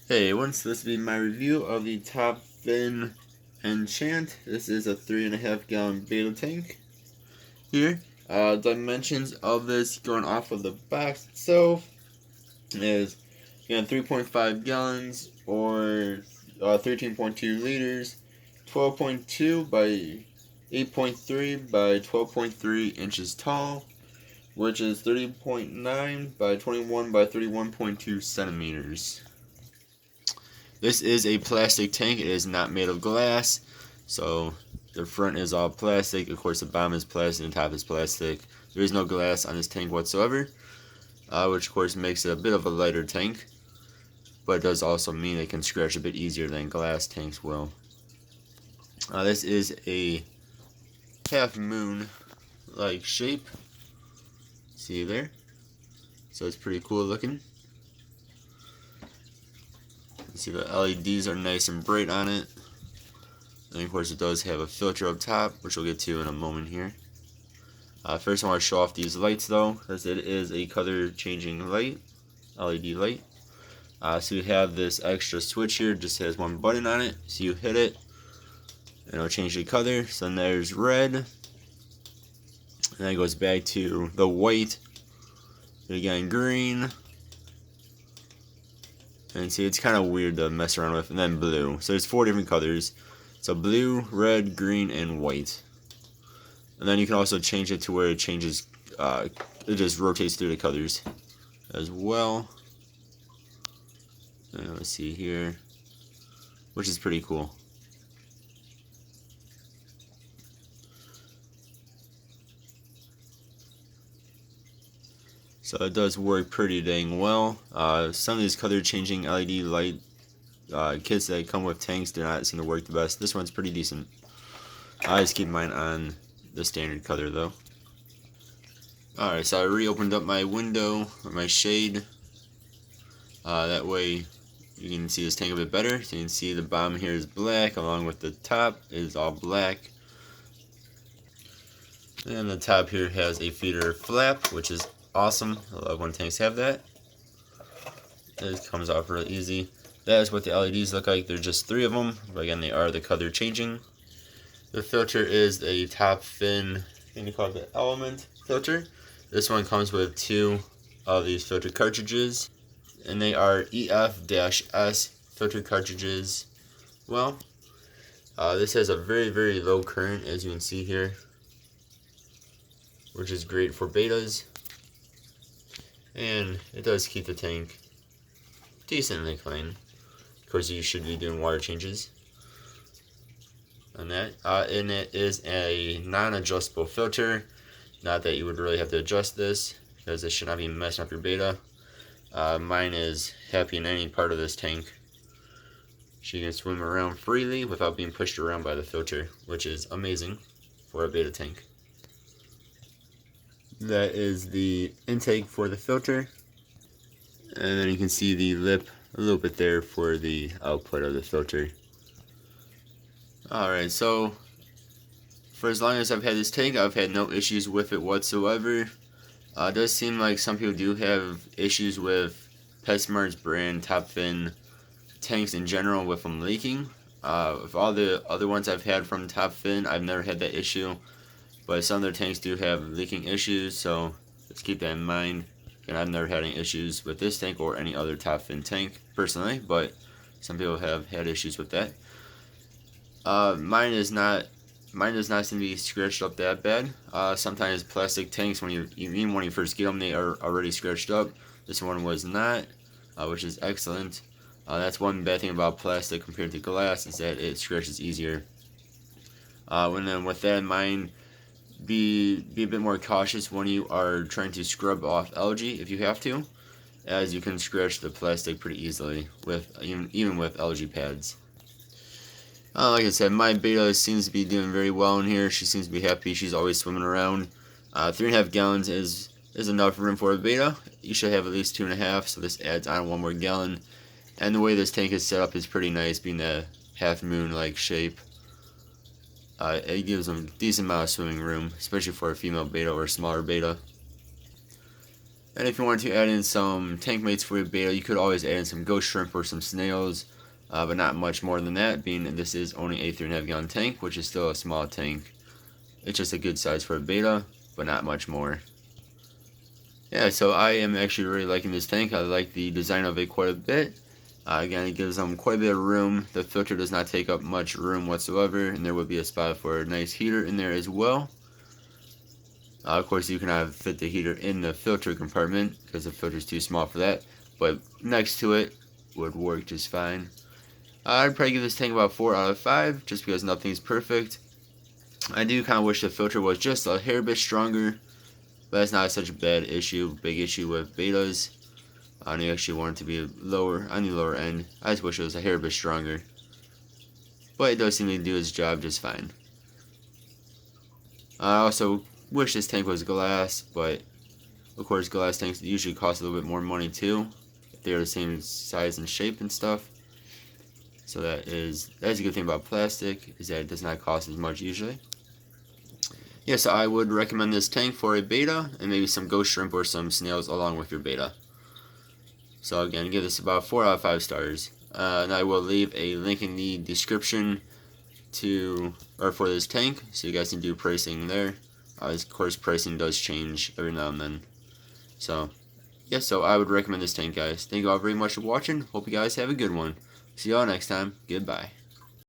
Hey, once this will be my review of the top Fin Enchant. This is a 3.5 gallon beta tank here. Dimensions of this going off of the box itself is 3.5 gallons or 13.2 liters, 12.2 by 8.3 by 12.3 inches tall, which is 30.9 by 21 by 31.2 centimeters. This is a plastic tank. It is not made of glass, so the front is all plastic. Of course, the bottom is plastic and the top is plastic. There is no glass on this tank whatsoever, which of course makes it a bit of a lighter tank, but it does also mean it can scratch a bit easier than glass tanks will. This is a half moon like shape. See there? So it's pretty cool looking. You see the LEDs are nice and bright on it. And of course it does have a filter up top, which we'll get to in a moment here. First I want to show off these lights though, as it is a color changing light, LED light. So you have this extra switch here, just has one button on it. So you hit it, and it'll change the color. So then there's red, and then it goes back to the white, and again green. And see, it's kind of weird to mess around with. And then blue. So there's 4 different colors. So blue, red, green, and white. And then you can also change it to where it changes, it just rotates through the colors as well. And let's see here, which is pretty cool. So it does work pretty dang well. Some of these color changing LED light kits that come with tanks do not seem to work the best. This one's pretty decent. I just keep mine on the standard color though. Alright, so I reopened up my window, or my shade. That way you can see this tank a bit better. So you can see the bottom here is black, along with the top is all black. And the top here has a feeder flap, which is awesome. I love when tanks have that. It comes off real easy. That is what the LEDs look like. There's just 3 of them, but again they are the color changing. The filter is a top fin, I think they call it the Element filter. This one comes with 2 of these filter cartridges, and they are EF-S filter cartridges. Well, this has a very low current, as you can see here, which is great for betas. And it does keep the tank decently clean. Of course, you should be doing water changes on that. And it is a non-adjustable filter. Not that you would really have to adjust this, because it should not be messing up your beta. Mine is happy in any part of this tank. She can swim around freely without being pushed around by the filter, which is amazing for a beta tank. That is the intake for the filter, and then you can see the lip a little bit there for the output of the filter. Alright, so for as long as I've had this tank, I've had no issues with it whatsoever. It does seem like some people do have issues with PetSmart's brand top fin tanks in general with them leaking. With all the other ones I've had from Top Fin, I've never had that issue. But some of their tanks do have leaking issues, so let's keep that in mind. And I've never had any issues with this tank or any other Top Fin tank personally, but some people have had issues with that. Mine does not seem to be scratched up that bad. Sometimes plastic tanks, even when you first get them, they are already scratched up. This one was not, which is excellent. That's one bad thing about plastic compared to glass, is that it scratches easier. And then with that in mind, be a bit more cautious when you are trying to scrub off algae if you have to, as you can scratch the plastic pretty easily with even with algae pads. Like I said, my beta seems to be doing very well in here. She seems to be happy. She's always swimming around. 3.5 gallons is enough room for a beta. You should have at least 2.5, so this adds on 1 more gallon. And the way this tank is set up is pretty nice, being a half moon like shape. It gives them a decent amount of swimming room, especially for a female beta or a smaller beta. And if you wanted to add in some tank mates for your beta, you could always add in some ghost shrimp or some snails, but not much more than that, being that this is only a 3.5 gallon tank, which is still a small tank. It's just a good size for a beta, but not much more. Yeah, so I am actually really liking this tank. I like the design of it quite a bit. Again, it gives them quite a bit of room. The filter does not take up much room whatsoever, and there would be a spot for a nice heater in there as well. Of course, you cannot fit the heater in the filter compartment because the filter is too small for that, but next to it would work just fine. I'd probably give this tank about 4 out of 5, just because nothing's perfect. I do kind of wish the filter was just a hair bit stronger, but that's not such a bad issue. Big issue with betas. I actually want it to be lower on the lower end. I just wish it was a hair bit stronger, but it does seem to do its job just fine. I also wish this tank was glass, but of course glass tanks usually cost a little bit more money too, if they're the same size and shape and stuff. So that's a good thing about plastic, is that it does not cost as much usually. Yes, so I would recommend this tank for a beta, and maybe some ghost shrimp or some snails along with your beta. So again, give this about 4 out of 5 stars. And I will leave a link in the description for this tank, so you guys can do pricing there. Of course, pricing does change every now and then. So, yeah, so I would recommend this tank, guys. Thank you all very much for watching. Hope you guys have a good one. See y'all next time. Goodbye.